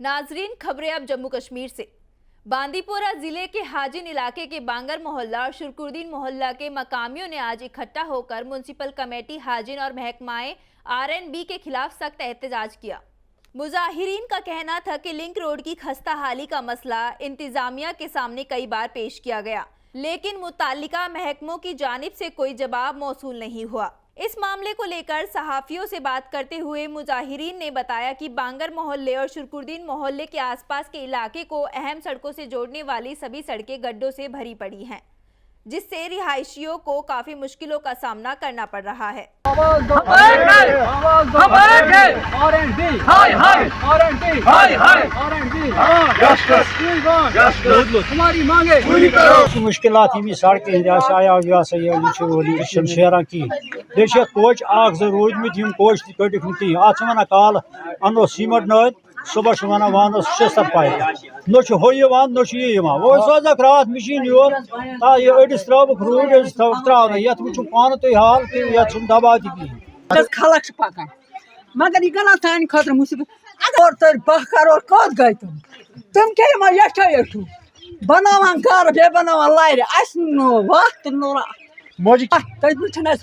नाजरीन, खबरें अब जम्मू कश्मीर से। बांदीपोरा जिले के हाजिन इलाके के बांगर मोहल्ला और शुरकुरदीन मोहल्ला के मकामियों ने आज इकट्ठा होकर म्युनिसिपल कमेटी हाजिन और महकमाए आरएनबी के खिलाफ सख्त एहतजाज किया। मुजाहिरीन का कहना था कि लिंक रोड की खस्ता हाली का मसला इंतजामिया के सामने कई बार पेश किया गया, लेकिन मुताल्लिका महकमों की जानिब से कोई जवाब मौसूल नहीं हुआ। इस मामले को लेकर सहाफियों से बात करते हुए मुजाहिरीन ने बताया कि बांगर मोहल्ले और शुरकुरदीन मोहल्ले के आसपास के इलाके को अहम सड़कों से जोड़ने वाली सभी सड़कें गड्ढों से भरी पड़ी हैं, जिससे रिहायशियों को काफी मुश्किलों का सामना करना पड़ रहा है। हमारी मांगे पूरी करो। मुश्किलात शमशेरा की कोच रोदमत कोच कटिक वन काल अनो सीमेंट नद सुबह वन वन शिस्तर पाइप नो ये वो सोजक रात मशीन योर अड़िस त्रुक रूड त्रा ये वो पान तुम हाल कि दबा खलक पकान मगर यह गलत सान खतर मुसीबत अगर तुम बह करोड़ कत गई तुम क्या यठो यठू बनावान घर बे बनावान लार वक्त तुम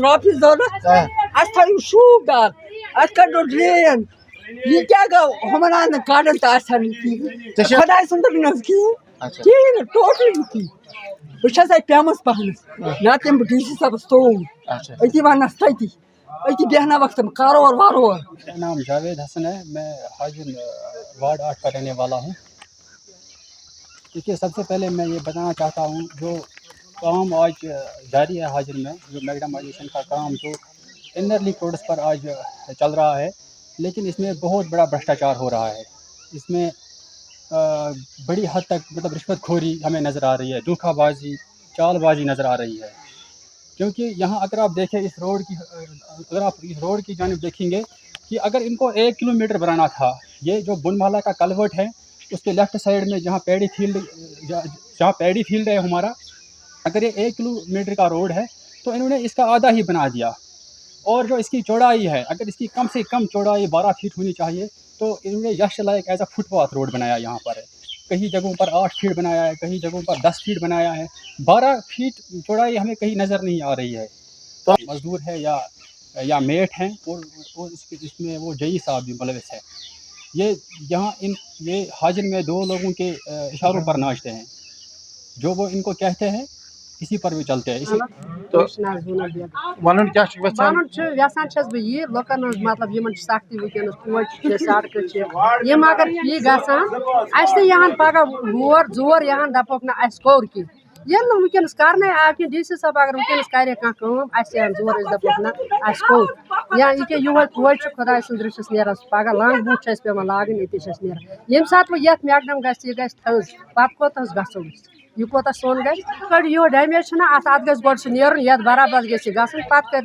रॉपी जरूरत थो शूब डाल कड़ो ड्रेन यह क्या गो हमन कड़न तो खुदा सुंदर कहें टोटल बहुत पेमस पहनस ना तम डी सी साहबस तोव अति वनस तति अति बेहना वक्त कारोर वारोर। मेरा नाम जावेद हसन है, मैं हाजिर वार्ड 8 का रहने वाला हूँ। देखिए, सबसे पहले मैं ये बताना चाहता हूँ, जो काम आज जारी है हाजिर में, जो मैग्डामाइजेशन का काम जो इनर लिंक रोड्स पर आज चल रहा है, लेकिन इसमें बहुत बड़ा भ्रष्टाचार हो रहा है। इसमें बड़ी हद तक मतलब रिश्वतखोरी हमें नज़र आ रही है, धोखाबाजी, चालबाजी नज़र आ रही है। क्योंकि यहाँ अगर आप देखें इस रोड की जानिब देखेंगे कि अगर इनको 1 किलोमीटर बनाना था, ये जो बुनमाला का कलवर्ट है उसके लेफ़्ट साइड में जहाँ पैडी फील्ड है हमारा, अगर ये 1 किलोमीटर का रोड है तो इन्होंने इसका आधा ही बना दिया। और जो इसकी चौड़ाई है, अगर इसकी कम से कम चौड़ाई 12 फीट होनी चाहिए, तो इन्होंने यश like as a footpath road बनाया यहाँ पर है। कहीं जगहों पर 8 फीट बनाया है, कहीं जगहों पर 10 फीट बनाया है, 12 फीट चौड़ाई हमें कहीं नज़र नहीं आ रही है। तो मजदूर है या मेट हैं, और इसमें वो जई साहब भी मुलविस है। ये हाजिर में 2 लोगों के इशारों पर नाचते हैं, जो वो इनको कहते हैं इसी पर भी चलते हैं। मतलब सख्ती वुनकस सड़क यम अगर यह गसान यहाँ पगह वोर जोर यहाँ दपोक ना कोर कि वुनकस कर आव कि डी सी साहब अगर वुनकस कर जोर दपोक ना कोर या यह यूह कोच खुदा सुंद रिश्स नीर पगह लंग बूट पे लागन ये नीर ये सात वो ये मैडम गज थज पे कोतस गो यह कोत सोन गड़ यो डैमेज अत गो नीर ये बराबर गन पे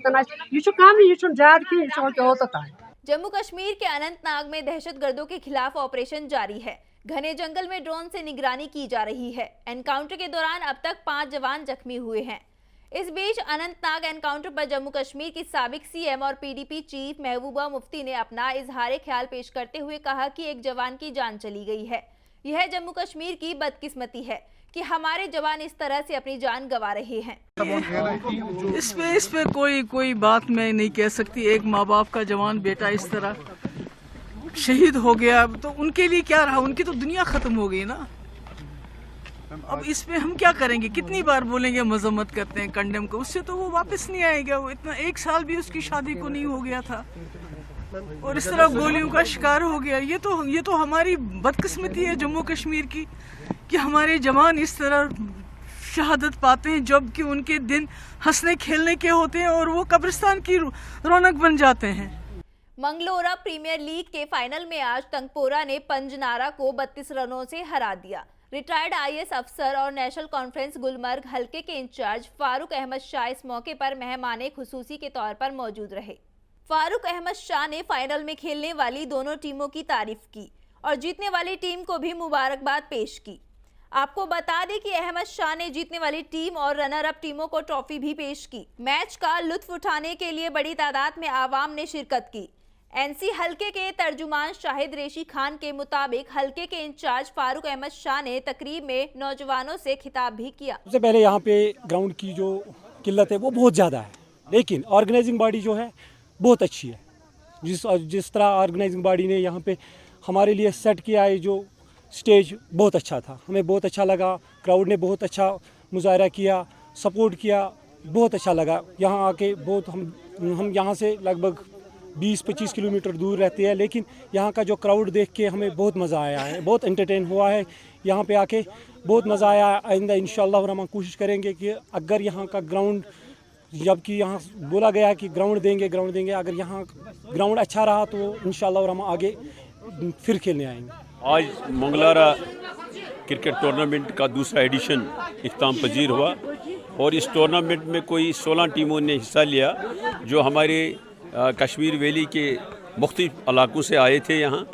यह कम यह ज्यादा कह यह जम्मू कश्मीर के अनंतनाग में दहशतगर्दों के खिलाफ ऑपरेशन जारी है। घने जंगल में ड्रोन से निगरानी की जा रही है। एनकाउंटर के दौरान अब तक 5 जवान जख्मी हुए हैं। इस बीच अनंतनाग एनकाउंटर पर जम्मू कश्मीर की साबिक सीएम और पीडीपी चीफ महबूबा मुफ्ती ने अपना इजहार ख्याल पेश करते हुए कहा कि एक जवान की जान चली गई है। यह जम्मू कश्मीर की बदकिस्मती है कि हमारे जवान इस तरह से अपनी जान गंवा रहे हैं। इस पे कोई बात मैं नहीं कह सकती। एक माँ बाप का जवान बेटा इस तरह शहीद हो गया तो उनके लिए क्या रहा, उनकी तो दुनिया खत्म हो गई ना। अब इस पे हम क्या करेंगे, कितनी बार बोलेंगे, मजम्मत करते हैं, कंडेम को, उससे तो वो वापस नहीं आएगा। वो इतना 1 साल भी उसकी शादी को नहीं हो गया था और इस तरह गोलियों का शिकार हो गया। ये तो हमारी बदकिस्मती है जम्मू कश्मीर की कि हमारे जवान इस तरह शहादत पाते हैं, जबकि उनके दिन हंसने खेलने के होते हैं और वो कब्रिस्तान की रौनक बन जाते हैं। मंगलोरा प्रीमियर लीग के फाइनल में आज टंगपोरा ने पंजनारा को 32 रनों से हरा दिया। रिटायर्ड आईएएस अफसर और नेशनल कॉन्फ्रेंस गुलमर्ग हलके के इंचार्ज फारूक अहमद शाह इस मौके पर मेहमाने खुसूसी के तौर पर मौजूद रहे। फारूक अहमद शाह ने फाइनल में खेलने वाली दोनों टीमों की तारीफ की और जीतने वाली टीम को भी मुबारकबाद पेश की। आपको बता दें कि अहमद शाह ने जीतने वाली टीम और रनर अप टीमों को ट्रॉफी भी पेश की। मैच का लुत्फ उठाने के लिए बड़ी तादाद में आवाम ने शिरकत की। एनसी हलके के तर्जुमान शाहिद रेशी खान के मुताबिक हलके के इंचार्ज फारूक अहमद शाह ने तकरीब में नौजवानों से खिताब भी किया। सबसे पहले यहाँ पे ग्राउंड की जो किल्लत है वो बहुत ज़्यादा है, लेकिन ऑर्गेनाइजिंग बॉडी जो है बहुत अच्छी है। जिस तरह ऑर्गेनाइजिंग बॉडी ने यहाँ पे हमारे लिए सेट किया है जो स्टेज, बहुत अच्छा था, हमें बहुत अच्छा लगा। क्राउड ने बहुत अच्छा मुजाहरा किया, सपोर्ट किया, बहुत अच्छा लगा। यहाँ आके बहुत हम यहाँ से लगभग 20-25 किलोमीटर दूर रहते हैं, लेकिन यहाँ का जो क्राउड देख के हमें बहुत मज़ा आया है, बहुत एंटरटेन हुआ है यहाँ पे आके, बहुत मज़ा आया। आइंदा इंशाअल्लाह हम कोशिश करेंगे कि अगर यहाँ का ग्राउंड, जबकि यहाँ बोला गया है कि ग्राउंड देंगे, अगर यहाँ ग्राउंड अच्छा रहा तो इंशाअल्लाह हम आगे फिर खेलने आएंगे। आज मंगलारा क्रिकेट टूर्नामेंट का दूसरा एडिशन इख्तिताम पजीर हुआ और इस टूर्नामेंट में कोई 16 टीमों ने हिस्सा लिया जो हमारे कश्मीर वैली के मुख्तलिफ इलाकों से आए थे यहाँ।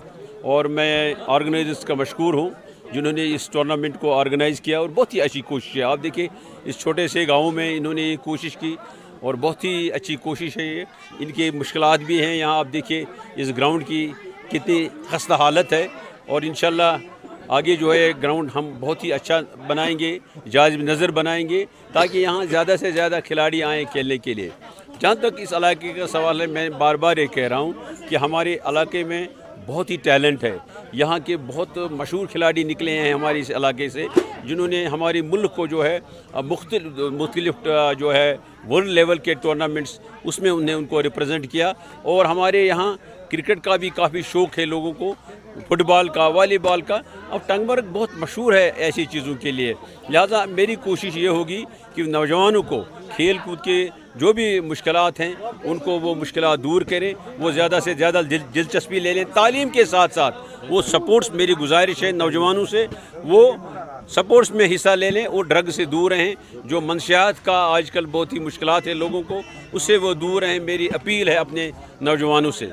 और मैं ऑर्गेनाइजर्स का मशकूर हूँ जिन्होंने इस टूर्नामेंट को ऑर्गेनाइज़ किया और बहुत ही अच्छी कोशिश है। आप देखिए इस छोटे से गाँव में इन्होंने ये कोशिश की और बहुत ही अच्छी कोशिश है ये। इनके मुश्किलात भी हैं यहाँ, आप देखिए इस ग्राउंड की कितनी खस्ता हालत है और इंशाल्लाह आगे जो है ग्राउंड हम बहुत ही अच्छा बनाएंगे, जायज़ नज़र बनाएंगे ताकि यहाँ ज़्यादा से ज़्यादा खिलाड़ी आएँ खेलने के लिए। जहाँ तक इस इलाके का सवाल है, मैं बार बार ये कह रहा हूँ कि हमारे इलाके में बहुत ही टैलेंट है। यहाँ के बहुत मशहूर खिलाड़ी निकले हैं हमारे इस इलाके से जिन्होंने हमारे मुल्क को जो है मुख्तलिफ जो है वर्ल्ड लेवल के टूर्नामेंट्स उसमें उनको रिप्रेजेंट किया। और हमारे यहाँ क्रिकेट का भी काफ़ी शौक़ है लोगों को, फुटबॉल का, वॉलीबॉल का। अब टंगमर्ग बहुत मशहूर है ऐसी चीज़ों के लिए, लिहाजा मेरी कोशिश ये होगी कि नौजवानों को खेल कूद के जो भी मुश्किलात हैं उनको वो मुश्किलात दूर करें, वो ज़्यादा से ज़्यादा दिलचस्पी ले लें तालीम के साथ साथ। वो सपोर्ट्स, मेरी गुजारिश है नौजवानों से, वो सपोर्ट्स में हिस्सा ले लें और ड्रग से दूर रहें। जो मंशियात का आजकल बहुत ही मुश्किलात है लोगों को, उससे वो दूर रहें, मेरी अपील है अपने नौजवानों से।